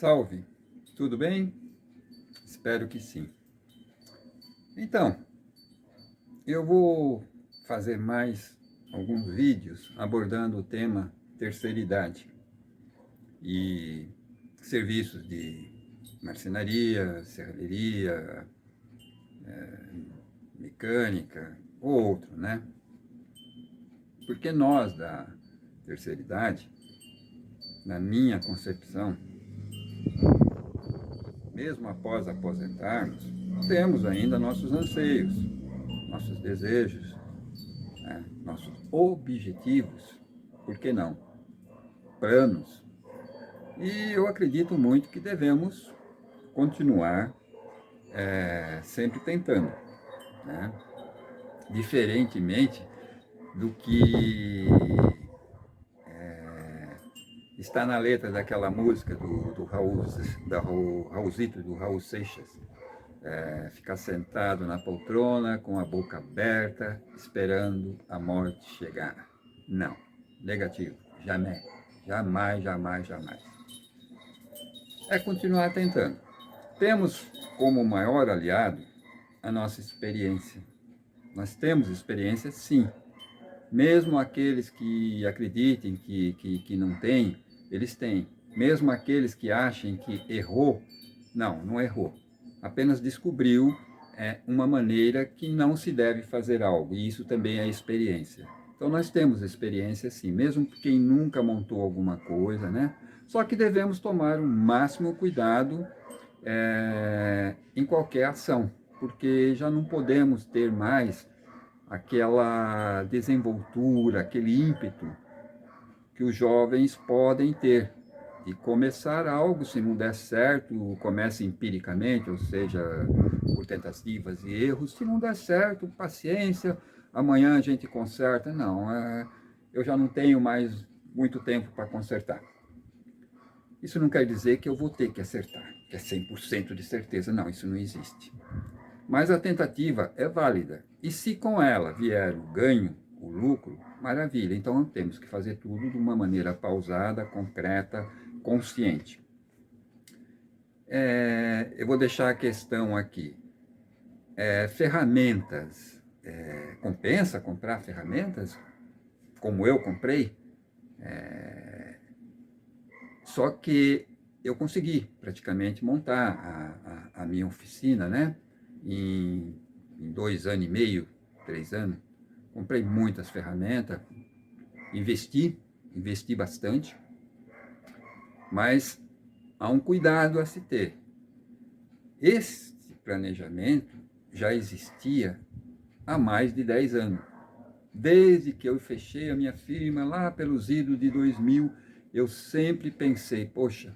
Salve, tudo bem? Espero que sim. Então, eu vou fazer mais alguns vídeos abordando o tema terceira idade e serviços de marcenaria, serralheria, mecânica ou outro, né? Porque nós da terceira idade, na minha concepção, mesmo após aposentarmos, temos ainda nossos anseios, nossos desejos, né? Nossos objetivos, por que não? Planos. E eu acredito muito que devemos continuar sempre tentando, né? Diferentemente do que está na letra daquela música do Raulzito, do Raul Seixas. Ficar sentado na poltrona com a boca aberta, esperando a morte chegar. Não, negativo, jamais, jamais, jamais, jamais. É continuar tentando. Temos como maior aliado a nossa experiência. Nós temos experiência, sim. Mesmo aqueles que acreditem que não têm, eles têm. Mesmo aqueles que achem que errou, não errou. Apenas descobriu uma maneira que não se deve fazer algo, e isso também é experiência. Então nós temos experiência sim, mesmo quem nunca montou alguma coisa, né? Só que devemos tomar o máximo cuidado em qualquer ação, porque já não podemos ter mais aquela desenvoltura, aquele ímpeto que os jovens podem ter de começar algo. Se não der certo, comece empiricamente, ou seja, por tentativas e erros. Se não der certo, paciência, amanhã a gente conserta. Não, eu já não tenho mais muito tempo para consertar. Isso não quer dizer que eu vou ter que acertar, que é 100% de certeza. Não, isso não existe. Mas a tentativa é válida. E se com ela vier o ganho, o lucro, maravilha. Então temos que fazer tudo de uma maneira pausada, concreta, consciente. Eu vou deixar a questão aqui. Ferramentas. Compensa comprar ferramentas? Como eu comprei? Só que eu consegui praticamente montar a minha oficina, né? Em 2 anos e meio, 3 anos. Comprei muitas ferramentas, investi bastante, mas há um cuidado a se ter. Este planejamento já existia há mais de 10 anos. Desde que eu fechei a minha firma lá pelos idos de 2000, eu sempre pensei, poxa,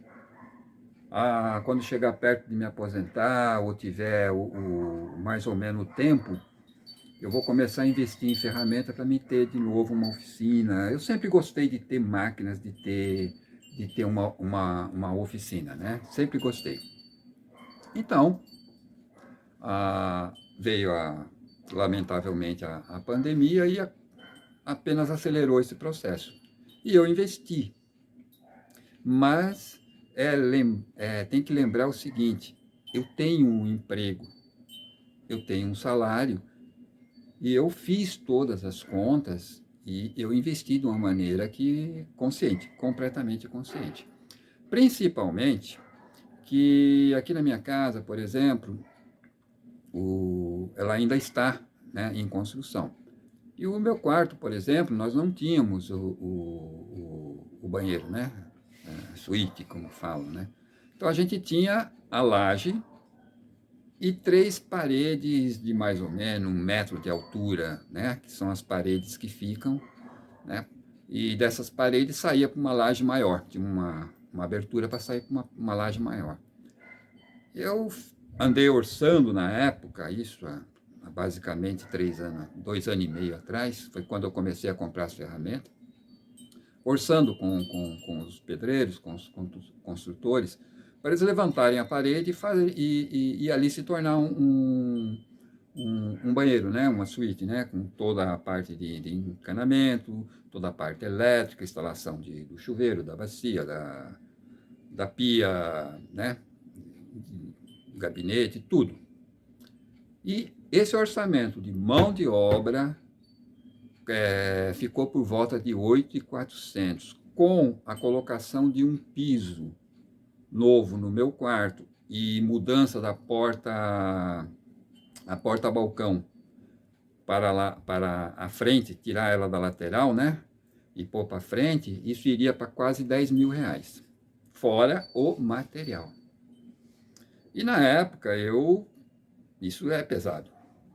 quando chegar perto de me aposentar ou tiver mais ou menos o tempo, eu vou começar a investir em ferramenta para me ter de novo uma oficina. Eu sempre gostei de ter máquinas, de ter uma oficina, né? Sempre gostei. Então, veio lamentavelmente a pandemia e apenas acelerou esse processo. E eu investi. Mas tem que lembrar o seguinte, eu tenho um emprego, eu tenho um salário, e eu fiz todas as contas e eu investi de uma maneira consciente, completamente consciente. Principalmente que aqui na minha casa, por exemplo, ela ainda está, né, em construção. E o meu quarto, por exemplo, nós não tínhamos o banheiro, né? Suíte, como falam, né? Então a gente tinha a laje e 3 paredes de mais ou menos 1 metro de altura, né? Que são as paredes que ficam, né? E dessas paredes saía para uma laje maior, tinha uma abertura para sair para uma laje maior. Eu andei orçando na época, isso há basicamente 3 anos, 2 anos e meio atrás, foi quando eu comecei a comprar as ferramentas, orçando com os pedreiros, com os construtores, para eles levantarem a parede e ali se tornar um banheiro, né? Uma suíte, né? Com toda a parte de encanamento, toda a parte elétrica, instalação do chuveiro, da bacia, da pia, né, do gabinete, tudo. E esse orçamento de mão de obra ficou por volta de 8.400, com a colocação de um piso novo no meu quarto e mudança da porta, a porta-balcão para, lá, para a frente, tirar ela da lateral, né? E pôr para frente, isso iria para quase 10 mil reais, fora o material. E na época isso é pesado.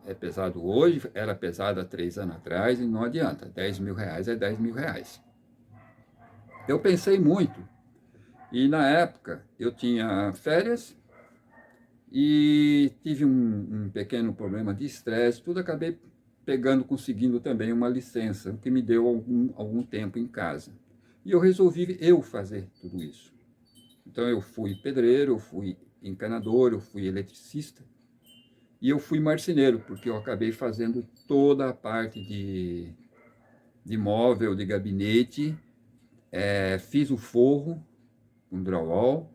É pesado hoje, era pesado há 3 anos atrás e não adianta. 10 mil reais é 10 mil reais. Eu pensei muito e na época eu tinha férias e tive um pequeno problema de estresse, tudo acabei conseguindo também uma licença, o que me deu algum tempo em casa. E eu resolvi fazer tudo isso. Então eu fui pedreiro, eu fui encanador, eu fui eletricista e eu fui marceneiro, porque eu acabei fazendo toda a parte de móvel, de gabinete, fiz o forro com drywall,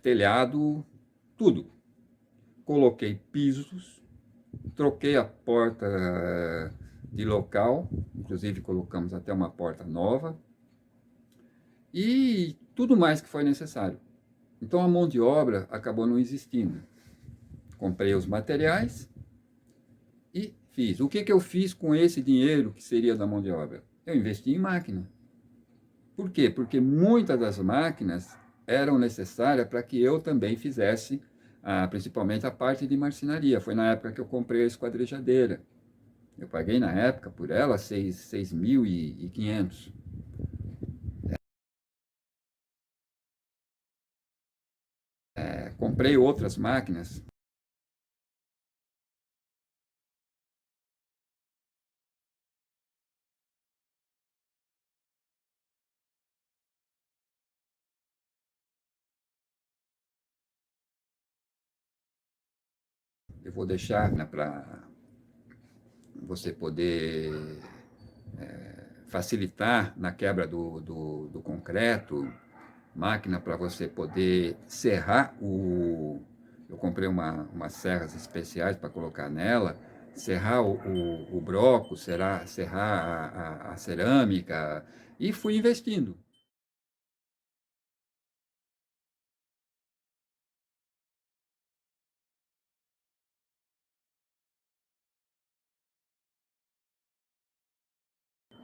telhado, tudo. Coloquei pisos, troquei a porta de local, inclusive colocamos até uma porta nova, e tudo mais que foi necessário. Então a mão de obra acabou não existindo. Comprei os materiais e fiz. O que eu fiz com esse dinheiro que seria da mão de obra? Eu investi em máquina. Por quê? Porque muitas das máquinas eram necessárias para que eu também fizesse, principalmente a parte de marcenaria. Foi na época que eu comprei a esquadrejadeira. Eu paguei na época por ela 6.500. Comprei outras máquinas. Eu vou deixar, né, para você poder facilitar na quebra do concreto, máquina para você poder serrar o... Eu comprei umas serras especiais para colocar nela, serrar o broco, serrar a cerâmica, e fui investindo.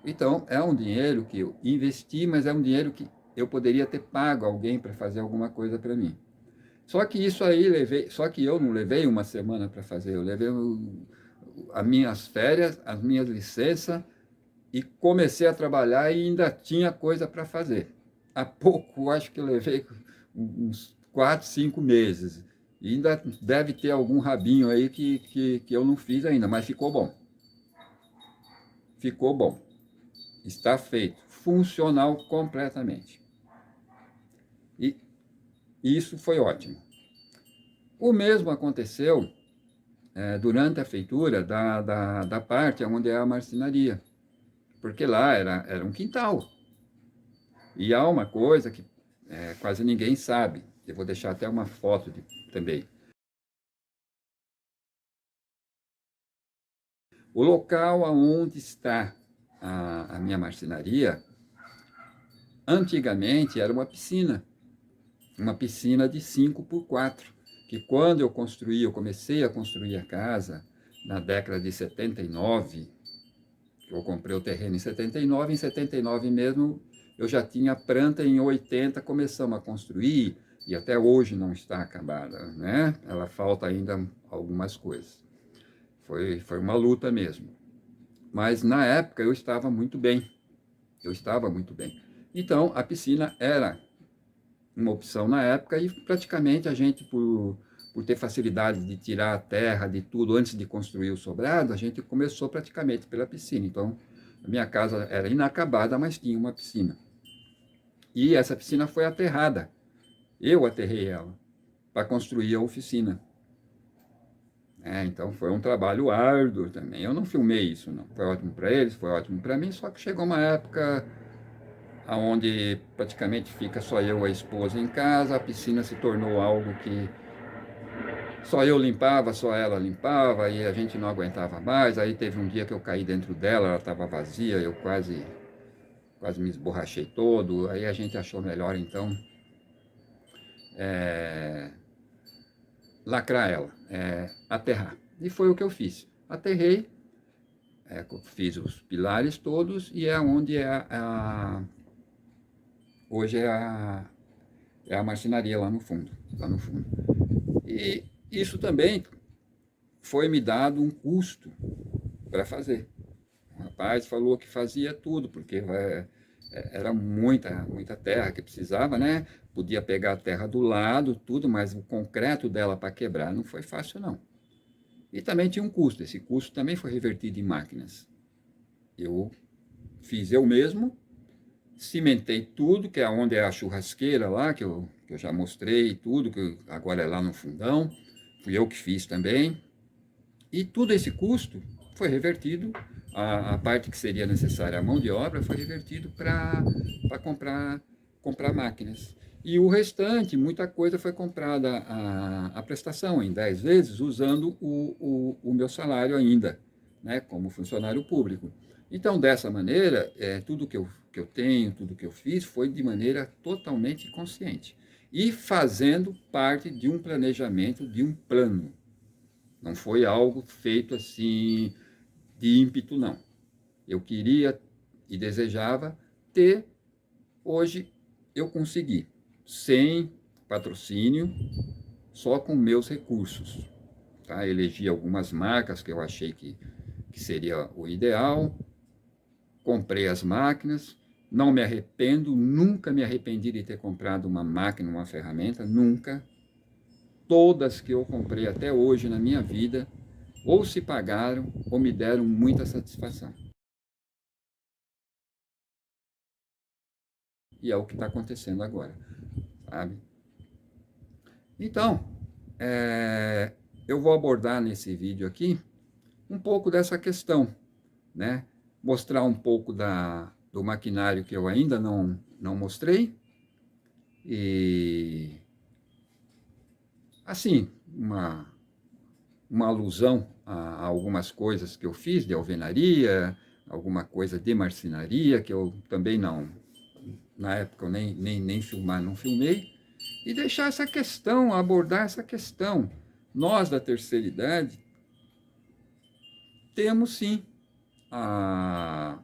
Então, é um dinheiro que eu investi, mas é um dinheiro que eu poderia ter pago alguém para fazer alguma coisa para mim. Só que isso aí só que eu não levei uma semana para fazer, eu levei as minhas férias, as minhas licenças e comecei a trabalhar e ainda tinha coisa para fazer. Há pouco, acho que eu levei uns 4, 5 meses. E ainda deve ter algum rabinho aí que eu não fiz ainda, mas ficou bom. Ficou bom. Está feito. Funcional completamente. E isso foi ótimo. O mesmo aconteceu durante a feitura da parte onde é a marcenaria, porque lá era um quintal. E há uma coisa que quase ninguém sabe, eu vou deixar até uma foto também. O local onde está a minha marcenaria, antigamente era uma piscina de 5 por 4, que quando eu comecei a construir a casa, na década de 79, eu comprei o terreno em 79, em 79 mesmo eu já tinha planta, em 80 começamos a construir, e até hoje não está acabada, né? Ela falta ainda algumas coisas. Foi uma luta mesmo. Mas na época eu estava muito bem, eu estava muito bem. Então a piscina era uma opção na época e praticamente a gente, por ter facilidade de tirar a terra de tudo antes de construir o sobrado, a gente começou praticamente pela piscina. Então, a minha casa era inacabada, mas tinha uma piscina. E essa piscina foi aterrada. Eu aterrei ela para construir a oficina. Então foi um trabalho árduo também. Eu não filmei isso, não. Foi ótimo para eles, foi ótimo para mim, só que chegou uma época onde praticamente fica só eu e a esposa em casa, a piscina se tornou algo que só eu limpava, só ela limpava, e a gente não aguentava mais. Aí teve um dia que eu caí dentro dela, ela estava vazia, eu quase me esborrachei todo. Aí a gente achou melhor então é, lacrar ela, aterrar. E foi o que eu fiz. Aterrei, fiz os pilares todos e é onde hoje é a marcenaria lá no fundo, lá no fundo. E isso também foi me dado um custo para fazer. O rapaz falou que fazia tudo, porque era muita terra que precisava, né? Podia pegar a terra do lado, tudo, mas o concreto dela para quebrar não foi fácil, não. E também tinha um custo, esse custo também foi revertido em máquinas. Eu fiz eu mesmo, cimentei tudo, que é onde é a churrasqueira lá, que eu já mostrei tudo, que agora é lá no fundão, fui eu que fiz também. E todo esse custo foi revertido, a parte que seria necessária, a mão de obra, foi revertido para comprar máquinas. E o restante, muita coisa foi comprada a prestação em 10 vezes, usando o meu salário ainda, né, como funcionário público. Então, dessa maneira, tudo que eu tenho, tudo que eu fiz, foi de maneira totalmente consciente. E fazendo parte de um planejamento, de um plano. Não foi algo feito assim de ímpeto, não. Eu queria e desejava ter, hoje eu consegui, sem patrocínio, só com meus recursos. Tá? Elegi algumas marcas que eu achei que seria o ideal, comprei as máquinas, não me arrependo, nunca me arrependi de ter comprado uma máquina, uma ferramenta, nunca. Todas que eu comprei até hoje na minha vida, ou se pagaram ou me deram muita satisfação. E é o que está acontecendo agora, sabe? Então, eu vou abordar nesse vídeo aqui um pouco dessa questão, né? Mostrar um pouco do maquinário que eu ainda não mostrei e, assim, uma alusão a algumas coisas que eu fiz de alvenaria, alguma coisa de marcenaria que eu também na época eu nem filmar, não filmei, e deixar essa questão, abordar essa questão. Nós da terceira idade temos sim a,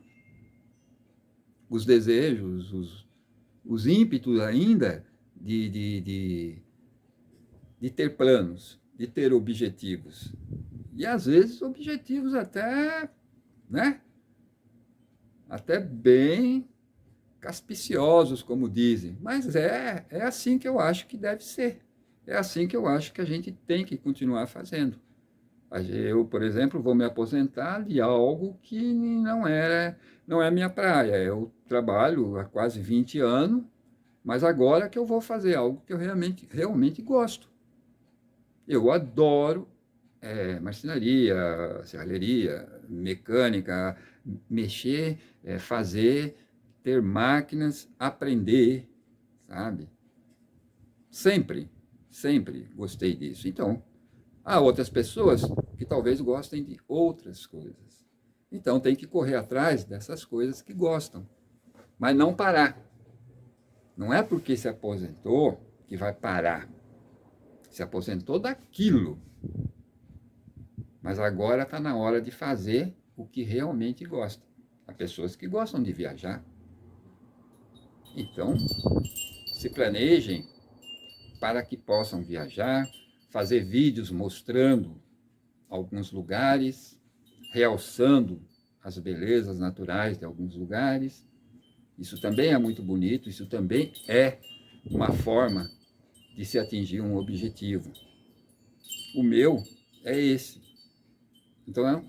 os desejos, os ímpetos ainda de ter planos, de ter objetivos. E às vezes objetivos até, né? Até bem caspiciosos, como dizem. Mas é assim que eu acho que deve ser. É assim que eu acho que a gente tem que continuar fazendo. Eu, por exemplo, vou me aposentar de algo que não é minha praia. Eu trabalho há quase 20 anos, mas agora que eu vou fazer algo que eu realmente gosto. Eu adoro marcenaria, serralheria, mecânica, mexer, fazer, ter máquinas, aprender, sabe? Sempre, sempre gostei disso. Então, há outras pessoas que talvez gostem de outras coisas. Então, tem que correr atrás dessas coisas que gostam, mas não parar. Não é porque se aposentou que vai parar. Se aposentou daquilo, mas agora está na hora de fazer o que realmente gosta. Há pessoas que gostam de viajar. Então, se planejem para que possam viajar, fazer vídeos mostrando alguns lugares, realçando as belezas naturais de alguns lugares. Isso também é muito bonito, isso também é uma forma de se atingir um objetivo. O meu é esse. Então,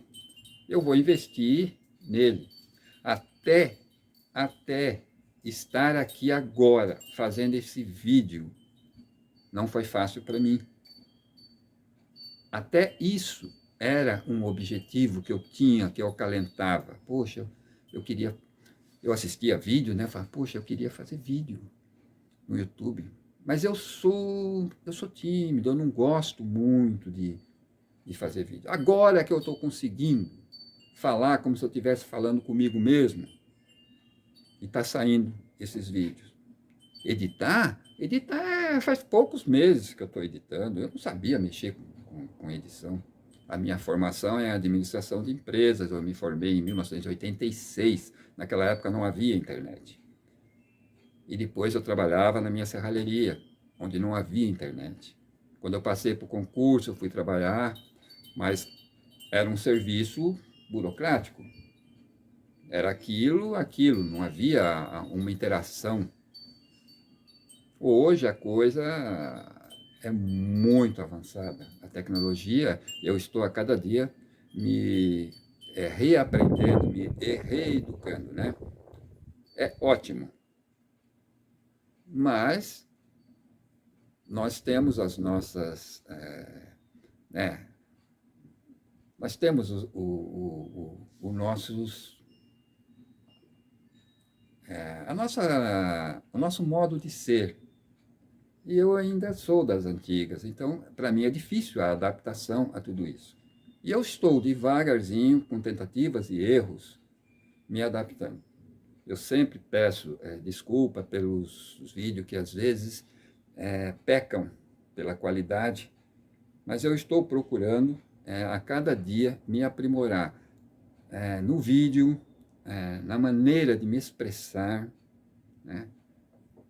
eu vou investir nele até estar aqui agora fazendo esse vídeo. Não foi fácil para mim. Até isso era um objetivo que eu tinha, que eu acalentava. Poxa, eu queria, eu assistia vídeo, né? Falava, poxa, eu queria fazer vídeo no YouTube. Mas eu sou tímido, eu não gosto muito de fazer vídeo. Agora que eu estou conseguindo falar como se eu estivesse falando comigo mesmo, e está saindo esses vídeos. Editar faz poucos meses que eu estou editando. Eu não sabia mexer com edição. A minha formação é administração de empresas. Eu me formei em 1986. Naquela época não havia internet. E depois eu trabalhava na minha serralheria, onde não havia internet. Quando eu passei para o concurso, eu fui trabalhar, mas era um serviço burocrático. Era aquilo, não havia uma interação. Hoje a coisa é muito avançada. A tecnologia, eu estou a cada dia me reaprendendo, me reeducando, né? É ótimo, mas nós temos as nossas, né? Nós temos o nossos, o nosso modo de ser. E eu ainda sou das antigas, então para mim é difícil a adaptação a tudo isso. E eu estou devagarzinho, com tentativas e erros, me adaptando. Eu sempre peço desculpa pelos vídeos que às vezes pecam pela qualidade, mas eu estou procurando a cada dia me aprimorar no vídeo, na maneira de me expressar, né?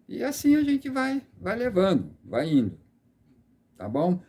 E assim a gente vai levando, vai indo, tá bom?